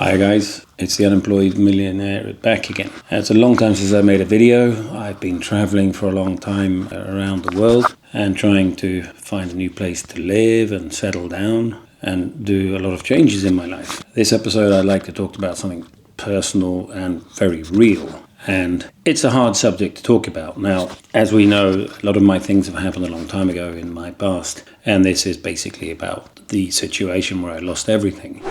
Hi guys, it's the Unemployed Millionaire back again. It's a long time since I made a video. I've been traveling for a long time around the world and trying to find a new place to live and settle down and do a lot of changes in my life. This episode I'd like to talk about something personal and very real. And it's a hard subject to talk about. Now, as we know, a lot of my things have happened a long time ago in my past. And this is basically about the situation where I lost everything.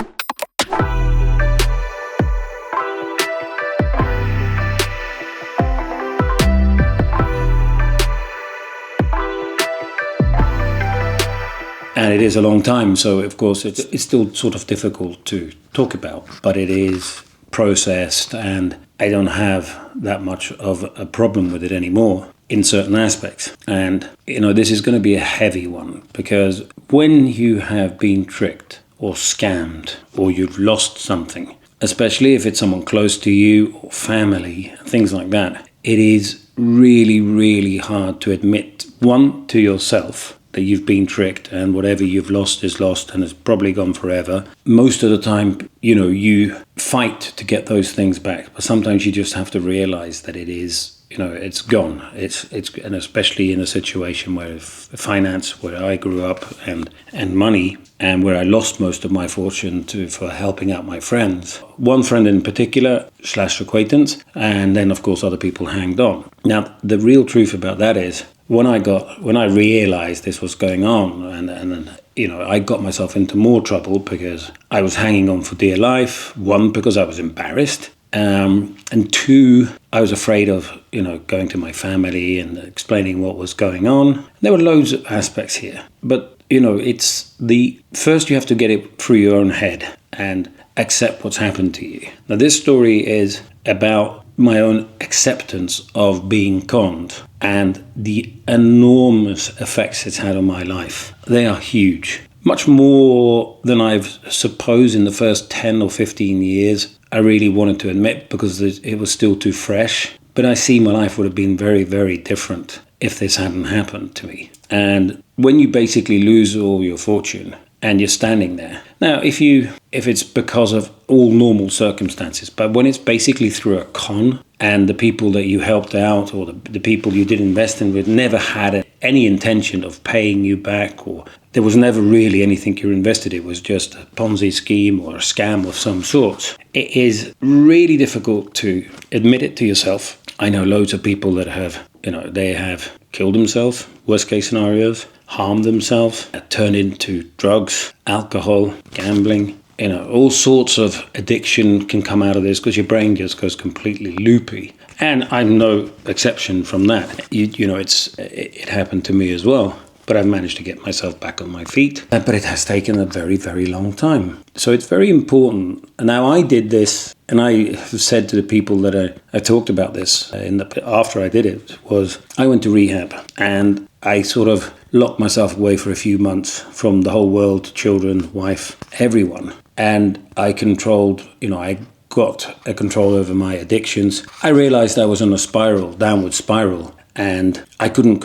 And it is a long time, so of course it's still sort of difficult to talk about, but it is processed and I don't have that much of a problem with it anymore in certain aspects. And, this is going to be a heavy one, because when you have been tricked or scammed or you've lost something, especially if it's someone close to you or family, things like that, it is really, really hard to admit, one, to yourself, that you've been tricked and whatever you've lost is lost and it's probably gone forever. Most of the time, you fight to get those things back, but sometimes you just have to realize that it is, it's gone. It's and especially in a situation where finance, where I grew up, and money, and where I lost most of my fortune for helping out my friends. One friend in particular / acquaintance, and then of course other people hanged on. Now the real truth about that is, when I realized this was going on, and I got myself into more trouble because I was hanging on for dear life. One, because I was embarrassed, and two, I was afraid of going to my family and explaining what was going on. There were loads of aspects here, but it's first you have to get it through your own head and accept what's happened to you. Now this story is about my own acceptance of being conned and the enormous effects it's had on my life. They are huge. Much more than I've supposed in the first 10 or 15 years I really wanted to admit, because it was still too fresh. But I see my life would have been very, very different if this hadn't happened to me. And when you basically lose all your fortune and you're standing there. Now, if it's because of all normal circumstances, but when it's basically through a con and the people that you helped out or the people you did invest in with never had any intention of paying you back, or there was never really anything you invested, it was just a Ponzi scheme or a scam of some sort, it is really difficult to admit it to yourself. I know loads of people that have, they have killed themselves, worst case scenarios, harmed themselves, turned into drugs, alcohol, gambling. All sorts of addiction can come out of this because your brain just goes completely loopy. And I'm no exception from that. It happened to me as well. But I've managed to get myself back on my feet. But it has taken a very, very long time. So it's very important. Now I did this, and I have said to the people that I talked about this after I did it, was I went to rehab and I sort of locked myself away for a few months from the whole world, children, wife, everyone. And I controlled, I got a control over my addictions. I realized I was on a downward spiral. And I couldn't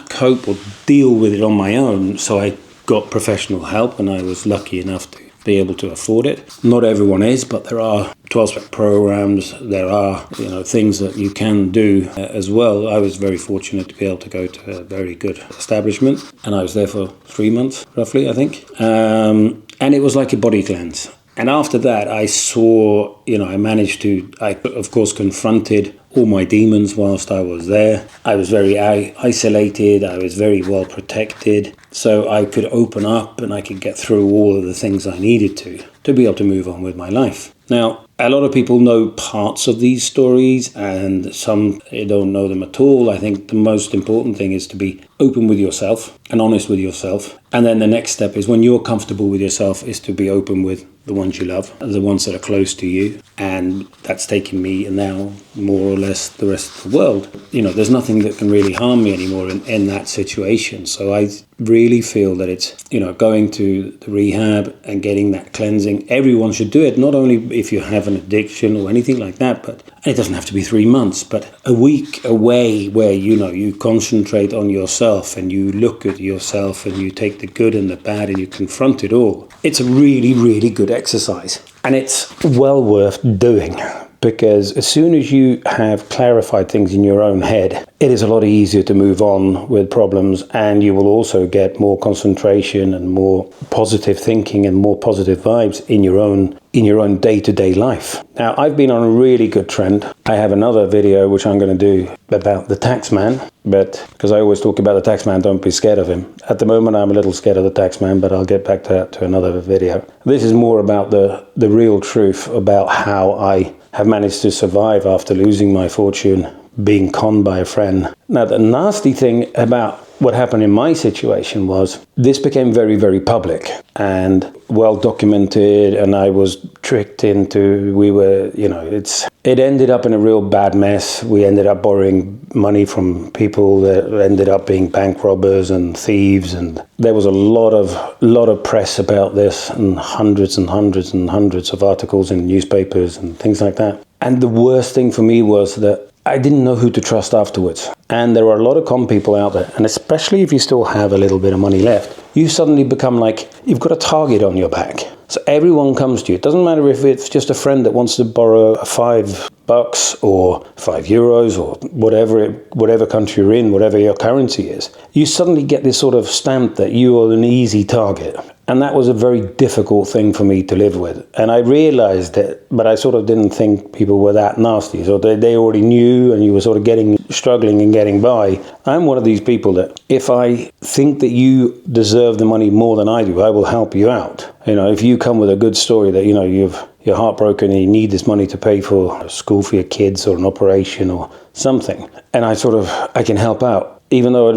cope or deal with it on my own, so I got professional help, and I was lucky enough to be able to afford it. Not everyone is, but there are 12-step programs, there are things that you can do as well. I was very fortunate to be able to go to a very good establishment, and I was there for 3 months, roughly, I think. And it was like a body cleanse. And after that, I saw, I of course confronted all my demons whilst I was there. I was very isolated, I was very well protected, so I could open up and I could get through all of the things I needed to be able to move on with my life. Now, a lot of people know parts of these stories and some don't know them at all. I think the most important thing is to be open with yourself and honest with yourself. And then the next step is, when you're comfortable with yourself, is to be open with the ones you love, the ones that are close to you. And that's taken me now more or less the rest of the world. There's nothing that can really harm me anymore in that situation. So I really feel that it's, going to the rehab and getting that cleansing. Everyone should do it, not only if you have an addiction or anything like that, but it doesn't have to be 3 months, but a week away where, you concentrate on yourself and you look at yourself and you take the good and the bad and you confront it all. It's a really, really good exercise. And it's well worth doing, because as soon as you have clarified things in your own head, it is a lot easier to move on with problems, and you will also get more concentration and more positive thinking and more positive vibes in your own day-to-day life. Now, I've been on a really good trend. I have another video which I'm going to do about the tax man, but because I always talk about the tax man, don't be scared of him. At the moment, I'm a little scared of the tax man, but I'll get back to that to another video. This is more about the real truth about how I have managed to survive after losing my fortune, being conned by a friend. Now, the nasty thing about what happened in my situation was this became very, very public and well documented, and I was tricked into, it ended up in a real bad mess. We ended up borrowing money from people that ended up being bank robbers and thieves, and there was a lot of press about this, and hundreds of articles in newspapers and things like that. And the worst thing for me was that I didn't know who to trust afterwards. And there are a lot of con people out there, and especially if you still have a little bit of money left, you suddenly become like, you've got a target on your back. So everyone comes to you. It doesn't matter if it's just a friend that wants to borrow $5 or €5 or whatever country you're in, whatever your currency is. You suddenly get this sort of stamp that you are an easy target. And that was a very difficult thing for me to live with. And I realized it, but I sort of didn't think people were that nasty. So they already knew, and you were sort of struggling and getting by. I'm one of these people that if I think that you deserve the money more than I do, I will help you out. If you come with a good story that, you're heartbroken and you need this money to pay for school for your kids or an operation or something, and I can help out. Even though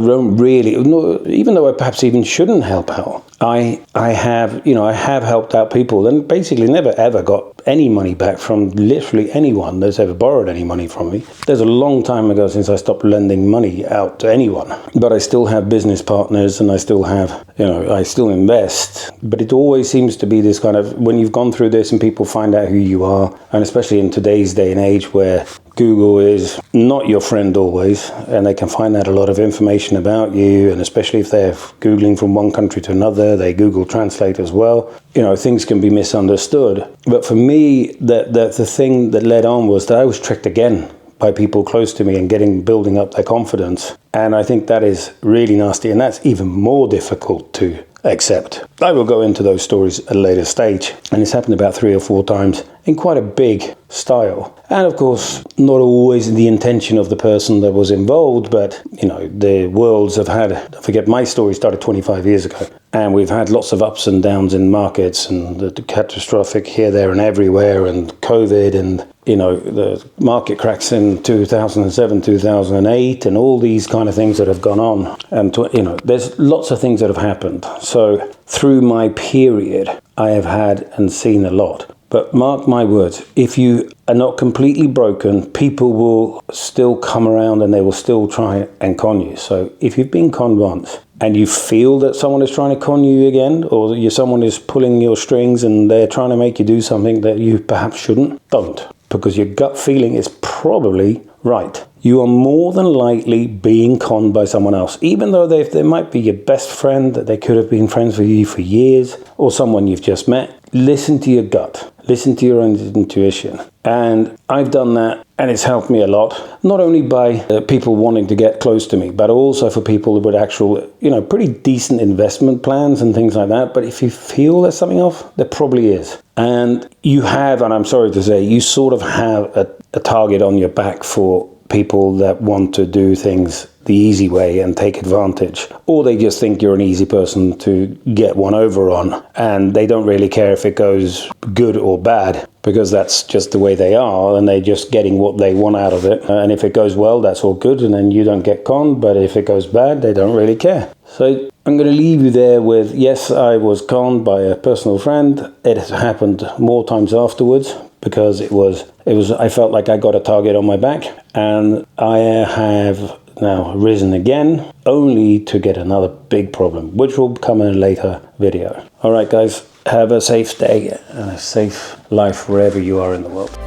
I perhaps even shouldn't help out, I have helped out people and basically never ever got any money back from literally anyone that's ever borrowed any money from me. There's a long time ago since I stopped lending money out to anyone, but I still have business partners, and I still have, I still invest. But it always seems to be this kind of, when you've gone through this and people find out who you are, and especially in today's day and age where Google is not your friend always, and they can find out a lot of information about you, and especially if they're Googling from one country to another, they Google Translate as well. Things can be misunderstood. But for me, the thing that led on was that I was tricked again by people close to me and building up their confidence. And I think that is really nasty, and that's even more difficult to accept. I will go into those stories at a later stage, and it's happened about 3 or 4 times in quite a big style. And of course, not always the intention of the person that was involved, but the worlds have had, don't forget, my story started 25 years ago, and we've had lots of ups and downs in markets, and the catastrophic here, there and everywhere, and COVID, and the market cracks in 2007, 2008, and all these kind of things that have gone on. And there's lots of things that have happened. So through my period, I have had and seen a lot. But mark my words, if you are not completely broken, people will still come around and they will still try and con you. So if you've been conned once and you feel that someone is trying to con you again, or someone is pulling your strings and they're trying to make you do something that you perhaps shouldn't, don't. Because your gut feeling is probably right. You are more than likely being conned by someone else, even though they might be your best friend, that they could have been friends with you for years, or someone you've just met. Listen to your gut. Listen to your own intuition. And I've done that, and it's helped me a lot, not only by people wanting to get close to me, but also for people with actual, pretty decent investment plans and things like that. But if you feel there's something off, there probably is. And you have, and I'm sorry to say, you sort of have a target on your back for people that want to do things the easy way and take advantage, or they just think you're an easy person to get one over on, and they don't really care if it goes good or bad, because that's just the way they are, and they're just getting what they want out of it. And if it goes well, that's all good, and then you don't get conned. But if it goes bad, they don't really care. So I'm going to leave you there with, yes, I was conned by a personal friend. It has happened more times afterwards, because I felt like I got a target on my back, and I have now risen again, only to get another big problem, which will come in a later video. All right, guys, have a safe day and a safe life wherever you are in the world.